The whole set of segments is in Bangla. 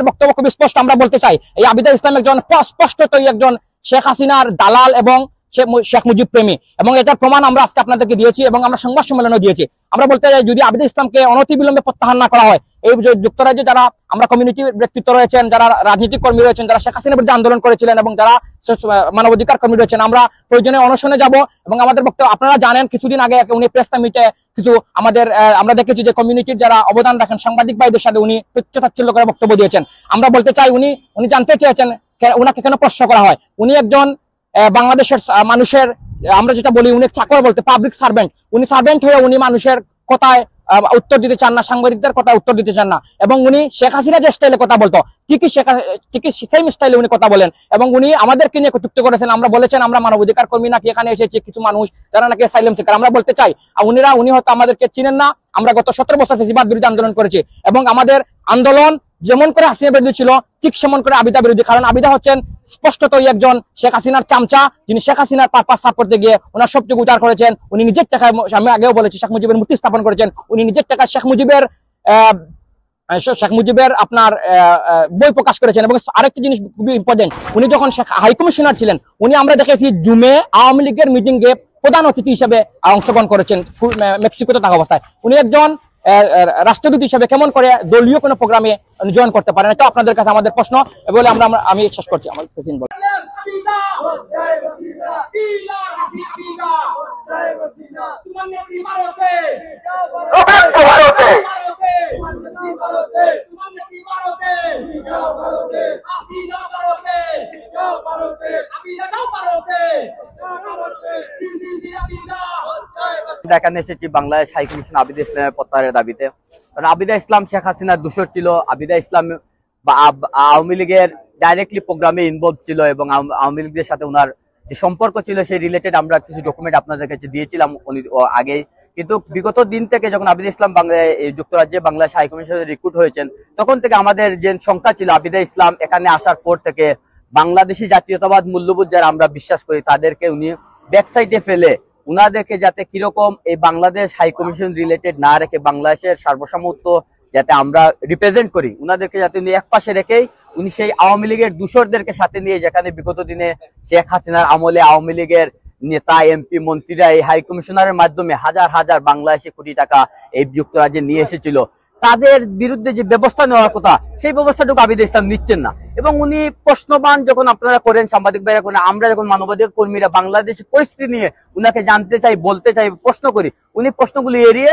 বক্তব্য খুব স্পষ্ট আমরা বলতে চাই, এই আবিদা ইসলাম একজন স্পষ্টতই একজন শেখ হাসিনার দালাল এবং শেখ মুজিব প্রেমী, এবং এটার প্রমাণ আমরা আজকে আপনাদেরকে দিয়েছি এবং আমরা সংবাদ সম্মেলনে দিয়েছি। আমরা বলতে চাই, যদি আবিদা ইসলামকে অনতিবিলম্বে প্রত্যাহার না করা হয়, এই যুক্তরাজ্যে যারা আমরা কমিউনিটি ব্যক্তিত্ব রয়েছেন, যারা রাজনৈতিক কর্মী রয়েছেন, যারা শেখ হাসিনার বিরুদ্ধে আন্দোলন করেছিলেন এবং যারা মানবাধিকার কর্মী রয়েছেন, আমরা প্রয়োজনে অনশনে যাব। এবং আমাদের বক্তব্য আপনারা জানেন, কিছুদিন আগে উনি প্রেস মিটে কিছু আমরা দেখেছি যে কমিউনিটির যারা অবদান রাখেন সাংবাদিক ভাইদের সাথে উনি তুচ্ছ-তাচ্ছিল্য করে বক্তব্য দিয়েছেন। আমরা বলতে চাই, উনি জানতে চেয়েছেন উনাকে কেন প্রশ্ন করা হয়। উনি একজন বাংলাদেশের মানুষের, আমরা যেটা বলি উনি চাকর বলতে, পাবলিক সার্ভেন্ট। উনি সার্ভেন্ট হয়ে উনি মানুষের কথায় উত্তর দিতে চান না, সাংবাদিকদের কথা উত্তর দিতে চান না। এবং উনি শেখ হাসিনা যে স্টাইলে কথা বলতো ঠিকই সেম স্টাইলে উনি কথা বলেন। এবং উনি আমাদেরকে নিয়ে কটূক্তি করেছেন। আমরা বলেছেন আমরা মানবাধিকার কর্মী নাকি এখানে এসেছি কিছু মানুষ যারা নাকি অ্যাসাইলাম সিকার। আমরা বলতে চাই, উনি হয়তো আমাদেরকে চিনেন না। আমরা গত 17 বছর ফ্যাসিবাদ বিরোধী আন্দোলন করেছি এবং আমাদের আন্দোলন যেমন করে হাসিনা বিরোধী ছিল ঠিক সেমন করে আবিদা বিরোধী। কারণ আবিদা হচ্ছেন স্পষ্টতই একজন শেখ হাসিনার চামচা, যিনি শেখ হাসিনার পারপাস সাফ করতে গিয়ে ওনার সবটুকু উজাড় করেছেন। উনি নিজের টাকায়, আমি আগেও বলেছি, শেখ মুজিবের মূর্তি স্থাপন করেছেন। উনি নিজের টাকায় শেখ মুজিবের আপনার বই প্রকাশ করেছেন। এবং আরেকটি জিনিস খুবই ইম্পর্টেন্ট, উনি যখন হাই কমিশনার ছিলেন, উনি আমরা দেখেছি জুমে আওয়ামী লীগের মিটিংয়ে প্রধান অতিথি হিসেবে অংশগ্রহণ করেছেন মেক্সিকোতে থাকা অবস্থায়। উনি একজন রাষ্ট্রদূত হিসেবে কেমন করে দলীয় কোনো প্রোগ্রামে জয়েন করতে পারেন? এটা আপনাদের কাছে আমাদের প্রশ্ন বলে আমি শেষ করছি আমার প্রেসিডেন্ট বলে। এখানে এসেছি বাংলাদেশ হাই কমিশন আবিদা ইসলামের প্রত্যাহারের দাবিতে। কারণ আবিদা ইসলাম শেখ হাসিনার দূষর ছিল। আবিদা ইসলাম আওয়ামী লীগের ডাইরেক্টলি প্রোগ্রামে ইনভলভ ছিল এবং আওয়ামী লীগের সাথে ওনার যে সম্পর্ক ছিল সেই রিলেটেড আমরা কিছু ডকুমেন্ট আপনাদের কাছে দিয়েছিলাম আগেই। কিন্তু বিগত দিন থেকে যখন আবিদা ইসলাম যুক্তরাজ্যে বাংলাদেশ হাই কমিশনে রিক্রুট হয়েছেন, তখন থেকে আমাদের যে সংখ্যা ছিল আবিদা ইসলাম এখানে আসার পর থেকে বাংলাদেশি জাতীয়তাবাদ মূল্যবোধ যারা আমরা বিশ্বাস করি তাদেরকে উনি ব্যাকসাইডে ফেলে উনাদেরকে যাতে কিরকম এই বাংলাদেশ হাই কমিশন রিলেটেড না রেখে বাংলাদেশের সার্বভৌমত্ব যাতে আমরা রিপ্রেজেন্ট করি, উনাদেরকে যাতে উনি এক পাশে রেখেই উনি সেই আওয়ামী লীগের দূষরদেরকে সাথে নিয়ে, যেখানে বিগত দিনে শেখ হাসিনার আমলে আওয়ামী লীগের নেতা এমপি মন্ত্রীরা এই হাই কমিশনারের মাধ্যমে হাজার হাজার বাংলাদেশি কোটি টাকা এই যুক্তরাজ্যে নিয়ে এসেছিল, তাদের বিরুদ্ধে যে ব্যবস্থা নেওয়ার কথা সেই ব্যবস্থাটুকু আবিদা ইসলাম নিচ্ছেন না। এবং উনি প্রশ্নবান যখন আপনারা করেন, সাংবাদিক ভাইরা করেন, আমরা যখন মানবাধিকার কর্মীরা বাংলাদেশের পরিস্থিতি নিয়ে উনাকে জানতে চাই, বলতে চাই, প্রশ্ন করি, উনি প্রশ্নগুলি এড়িয়ে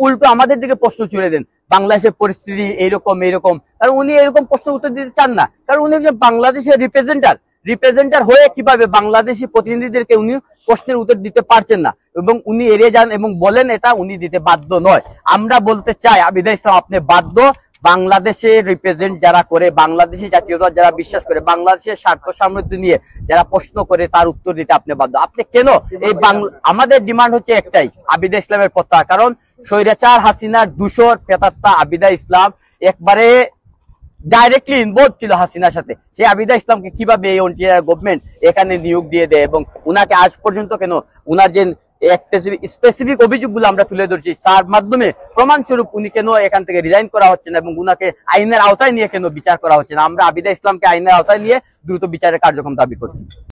উল্টো আমাদের দিকে প্রশ্ন ছুড়ে দেন বাংলাদেশের পরিস্থিতি এইরকম। কারণ উনি এরকম প্রশ্ন উত্তর দিতে চান না। কারণ উনি একজন বাংলাদেশের রিপ্রেজেন্টার হয়ে কিভাবে বাংলাদেশি প্রতিনিধিদেরকে উনি প্রশ্নের উত্তর দিতে পারছেন না এবং উনি এড়িয়ে যান এবং বলেন এটা উনি দিতে বাধ্য নয়। আমরা বলতে চাই আবিদা ইসলাম আপনি বাধ্য। বাংলাদেশের রিপ্রেজেন্ট যারা করে, বাংলাদেশি জাতীয়তা যারা বিশ্বাস করে, বাংলাদেশের স্বার্থ সমৃদ্ধি নিয়ে যারা প্রশ্ন করে তার উত্তর দিতে আপনি বাধ্য। আপনি কেন এই আমাদের ডিমান্ড হচ্ছে একটাই, আবিদা ইসলামের প্রত্যাহার। কারণ স্বৈরাচার হাসিনার দূষর প্রেতাত্মা আবিদা ইসলাম একবারে ডাইরেক্টলি ইনভলভ ছিল হাসিনার সাথে। সেই আবিদা ইসলামকে কিভাবে এই গভর্নমেন্ট এখানে নিয়োগ দিয়ে দেয় এবং উনাকে আজ পর্যন্ত কেন উনার যে স্পেসিফিক অভিযোগগুলো আমরা তুলে ধরছি তার মাধ্যমে প্রমাণস্বরূপ উনি কেন এখান থেকে রিজাইন করা হচ্ছে না এবং উনাকে আইনের আওতায় নিয়ে কেন বিচার করা হচ্ছে না। আমরা আবিদা ইসলামকে আইনের আওতায় নিয়ে দ্রুত বিচারের কার্যক্রম দাবি করছি।